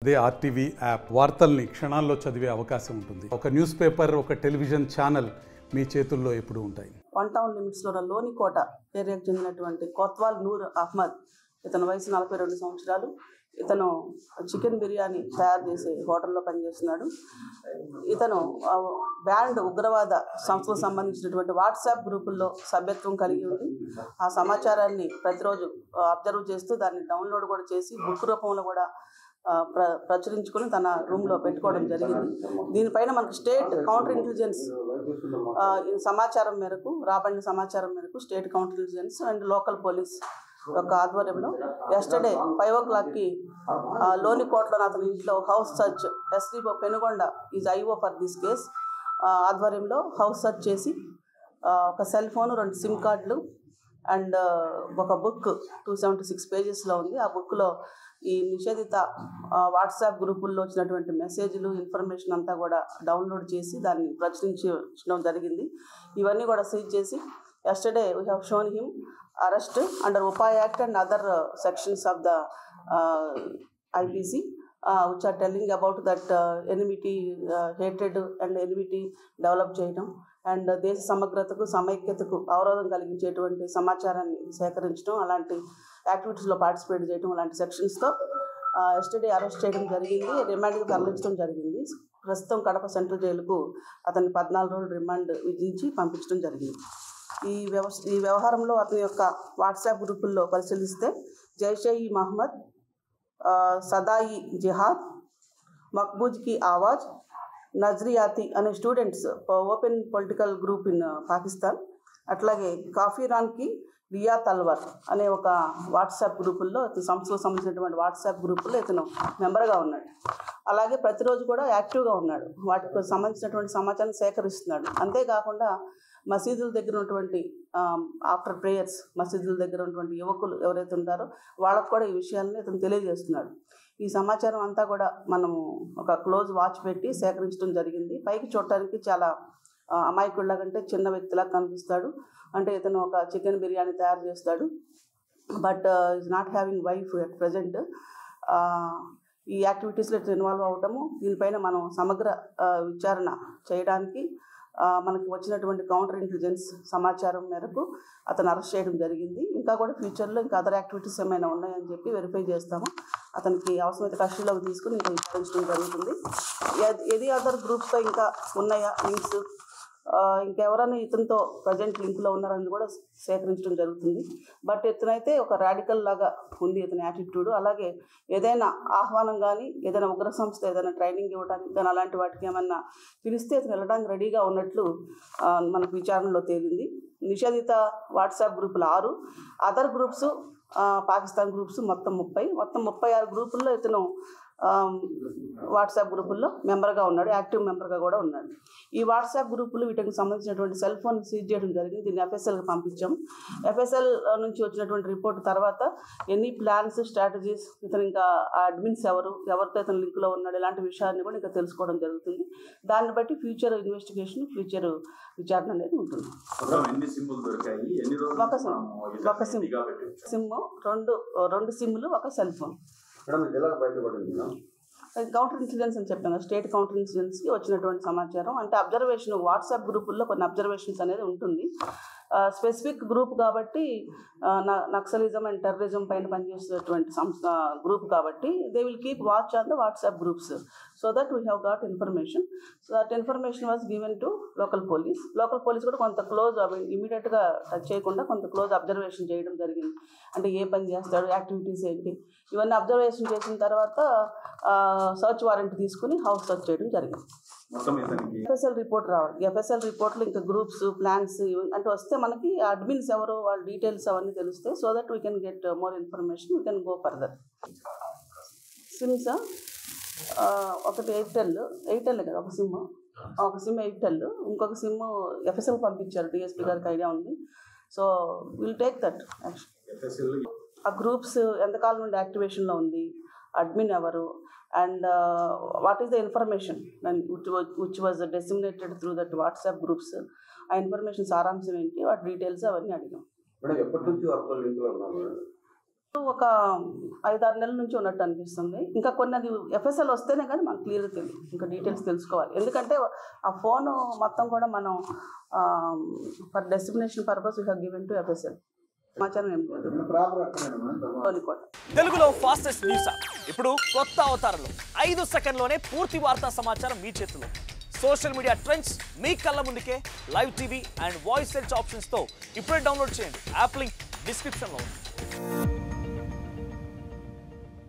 అదే RTV app వార్తల్ని క్షణాల్లో చదివే అవకాశం ఉంటుంది. ఒక న్యూస్ పేపర్, ఒక టెలివిజన్ ఛానల్ మీ చేతుల్లో ఎప్పుడూ ఉంటాయి. 1 టౌన్ లిమిట్స్లో ఉన్న లోనికోట ఏరియాకు చెందినటువంటి కొత్వాల్ నూర్ అహ్మద్, ఇతని వయసు 42 సంవత్సరాలు. ఇతను చికెన్ బిర్యానీ తయారు చేసే హోటల్లో పనిచేస్తున్నాడు. ఇతను బ్యాండ్ ఉగ్రవాద సంస్థకు సంబంధించినటువంటి వాట్సాప్ గ్రూపుల్లో సభ్యత్వం కలిగి ఉంది. ఆ సమాచారాన్ని ప్రతిరోజు అబ్జర్వ్ చేస్తూ దాన్ని డౌన్లోడ్ కూడా చేసి బుక్ రూపంలో కూడా ప్రచురించుకొని తన రూమ్లో పెట్టుకోవడం జరిగింది. దీనిపైన మనకు స్టేట్ కౌంటర్ ఇంటెలిజెన్స్ సమాచారం మేరకు, రాబడిన సమాచారం మేరకు state counter intelligence and local police యొక్క ఆధ్వర్యంలో ఎస్టర్డే 5 o'clockకి లోనికోటలో అతని ఇంట్లో house search, SDO Penugonda is IO for this case ఆధ్వర్యంలో హౌస్ సర్చ్ చేసి ఒక సెల్ ఫోన్, 2 సిమ్ కార్డులు అండ్ ఒక బుక్ 276 పేజెస్లో ఉంది. ఆ బుక్లో ఈ నిషేధిత వాట్సాప్ గ్రూపుల్లో వచ్చినటువంటి మెసేజ్లు, ఇన్ఫర్మేషన్ అంతా కూడా డౌన్లోడ్ చేసి దాన్ని ప్రచురించడం జరిగింది. ఇవన్నీ కూడా సీజ్ చేసి yesterday we have shown him arrest under UPA Act and other sections of the IPC which are telling about that enmity, hatred and enmity develop చేయడం అండ్ దేశ సమగ్రతకు, సమైక్యతకు అవరోధం కలిగించేటువంటి సమాచారాన్ని సేకరించడం, అలాంటి యాక్టివిటీస్లో పార్టిసిపేట్ చేయడం, అలాంటి సెక్షన్స్తో ఎస్టర్డే అరెస్ట్ చేయడం జరిగింది. రిమాండ్కి తరలించడం జరిగింది. ప్రస్తుతం కడప సెంట్రల్ జైలుకు అతన్ని 14 రోజులు రిమాండ్ విధించి పంపించడం జరిగింది. ఈ వ్యవహారంలో అతని యొక్క వాట్సాప్ గ్రూపుల్లో పరిశీలిస్తే జైషే ఈ మహమ్మద్, సదాయి జిహాద్, మక్బూజ్ కి ఆవాజ్, నజ్రియాతి అనే students open political group in Pakistan, అట్లాగే కాఫీరాన్కి రియా తల్వార్ అనే ఒక వాట్సాప్ గ్రూపుల్లో, సంస్థకు సంబంధించినటువంటి వాట్సాప్ గ్రూపుల్లో ఇతను మెంబర్గా ఉన్నాడు. అలాగే ప్రతిరోజు కూడా యాక్టివ్గా ఉన్నాడు, వాటికి సంబంధించినటువంటి సమాచారం సేకరిస్తున్నాడు. అంతేకాకుండా మసీదుల దగ్గర ఉన్నటువంటి ఆఫ్టర్ ప్రేయర్స్ మసీదుల దగ్గర ఉన్నటువంటి యువకులు ఎవరైతే ఉంటారో వాళ్ళకు కూడా ఈ విషయాన్ని ఇతను తెలియజేస్తున్నాడు. ఈ సమాచారం అంతా కూడా మనము ఒక క్లోజ్ వాచ్ పెట్టి సేకరించడం జరిగింది. పైకి చూడటానికి చాలా అమాయకుడిలాగంటే చిన్న వ్యక్తిలా కనిపిస్తాడు. అంటే ఇతను ఒక చికెన్ బిర్యానీ తయారు చేస్తాడు, but is not having wife at present. ఈ యాక్టివిటీస్లో ఇన్వాల్వ్ అవటము, దీనిపైన మనం సమగ్ర విచారణ చేయడానికి మనకు వచ్చినటువంటి కౌంటర్ ఇంటెలిజెన్స్ సమాచారం మేరకు అతను అరెస్ట్ చేయడం జరిగింది. ఇంకా కూడా ఫ్యూచర్లో ఇంకా అదర్ యాక్టివిటీస్ ఏమైనా ఉన్నాయని చెప్పి వెరిఫై చేస్తాము. అతనికి అవసరమైతే కస్టడీలోకి తీసుకుని ఇంకా విచారించడం జరుగుతుంది. ఏది అదర్ గ్రూప్స్తో ఇంకా ఉన్నాయా లింక్స్, ఇంకెవరైనా ఇతనితో ప్రజెంట్ లింక్లో ఉన్నారని కూడా సేకరించడం జరుగుతుంది. బట్ ఇతనైతే ఒక రాడికల్ లాగా ఉంది ఇతని యాటిట్యూడ్. అలాగే ఏదైనా ఆహ్వానం కానీ, ఏదైనా ఉగ్ర సంస్థ ఏదైనా ట్రైనింగ్ ఇవ్వడానికి కానీ అలాంటి వాటికి ఏమన్నా పిలిస్తే ఇతను వెళ్ళడానికి రెడీగా ఉన్నట్లు మనకు విచారణలో తేలింది. నిషేధిత వాట్సాప్ గ్రూపులు 6, అదర్ గ్రూప్స్ పాకిస్తాన్ గ్రూప్స్ మొత్తం 36 గ్రూపుల్లో ఇతను వాట్సాప్ గ్రూపుల్లో మెంబర్గా ఉన్నాడు, యాక్టివ్ మెంబర్గా కూడా ఉన్నాడు. ఈ వాట్సాప్ గ్రూపులు వీటికి సంబంధించినటువంటి సెల్ ఫోన్ సీజ్ చేయడం జరిగింది. దీన్ని FSLకి పంపించాం. FSL నుంచి వచ్చినటువంటి రిపోర్ట్ తర్వాత ఎన్ని ప్లాన్స్, స్ట్రాటజీస్, ఇతను ఇంకా అడ్మిన్స్ ఎవరితో ఇతను లింక్లో ఉన్నాడు, ఇలాంటి విషయాన్ని కూడా ఇంకా తెలుసుకోవడం జరుగుతుంది. దాన్ని బట్టి ఫ్యూచర్ ఇన్వెస్టిగేషన్, ఫ్యూచర్ విచారణ అనేది ఉంటుంది. ఒక సిమ్, 2 సిమ్లు, ఒక సెల్ ఫోన్. కౌంటర్ ఇన్సిడెన్స్ అని చెప్పాను, స్టేట్ కౌంటర్ ఇన్సిడెన్స్కి వచ్చినటువంటి సమాచారం. అంటే అబ్జర్వేషన్, వాట్సాప్ గ్రూపుల్లో కొన్ని అబ్జర్వేషన్స్ అనేది ఉంటుంది. స్పెసిఫిక్ గ్రూప్ కాబట్టి నక్సలిజం అండ్ టెర్రరిజం పైన పనిచేసేటువంటి గ్రూప్ కాబట్టి they will keep watch on the WhatsApp groups so that we have got information. So that information was given to local police కూడా కొంత క్లోజ్, ఇమీడియట్గా టచ్ చేయకుండా కొంత క్లోజ్ అబ్జర్వేషన్ చేయడం జరిగింది. అంటే ఏ పని చేస్తాడు, యాక్టివిటీస్ ఏంటి, ఇవన్నీ అబ్జర్వేషన్ చేసిన తర్వాత సర్చ్ వారెంట్ తీసుకుని హౌస్ సర్చ్ చేయడం జరిగింది. FSL రిపోర్ట్ రావాలి. FSL రిపోర్ట్లో ఇంకా గ్రూప్స్, ప్లాన్స్ అంటే వస్తే మనకి అడ్మిన్స్ ఎవరు, వాళ్ళ డీటెయిల్స్ అవన్నీ తెలుస్తాయి. So that we can get more information, we can go further. SIMs ఒకటి ఎయిర్టెల్ కదా, ఒక సిమ్ ఎయిర్టెల్, ఇంకొక సిమ్ FSL పంపించారు. DSP గారికి ఐడియా ఉంది. So will take that action. ఆ గ్రూప్స్ ఎంతకాలం నుండి యాక్టివేషన్లో ఉంది, అడ్మిన్ ఎవరు, and what is the information which was disseminated through that WhatsApp groups, ఆ ఇన్ఫర్మేషన్ సారాంశం ఏంటి, వాటి డీటెయిల్స్ అవన్నీ అడిగాం. ఒక 5-6 నెలల నుంచి ఉన్నట్టు అనిపిస్తుంది. ఇంకా కొన్ని అది ఎఫ్ఎస్ఎల్ వస్తేనే కానీ మనకు క్లియర్గా తెలియదు, ఇంకా డీటెయిల్స్ తెలుసుకోవాలి. ఎందుకంటే ఆ ఫోను మొత్తం కూడా మనం for destination purpose we have given to FSL. సమాచారం ఏం లేదు. లోనికోట తెలుగులో ఫాస్టెస్ట్ న్యూస్ ఇప్పుడు కొత్త అవతారంలో 5 సెకండ్లోనే పూర్తి వార్తా సమాచారం మీ చేతిలో. సోషల్ మీడియా ట్రెండ్స్ మీ కళ్ళ ముందుకే live TV and voice search ఆప్షన్స్తో ఇప్పుడే డౌన్లోడ్ చేయండి. యాప్ లింక్ డిస్క్రిప్షన్లో ఉంది.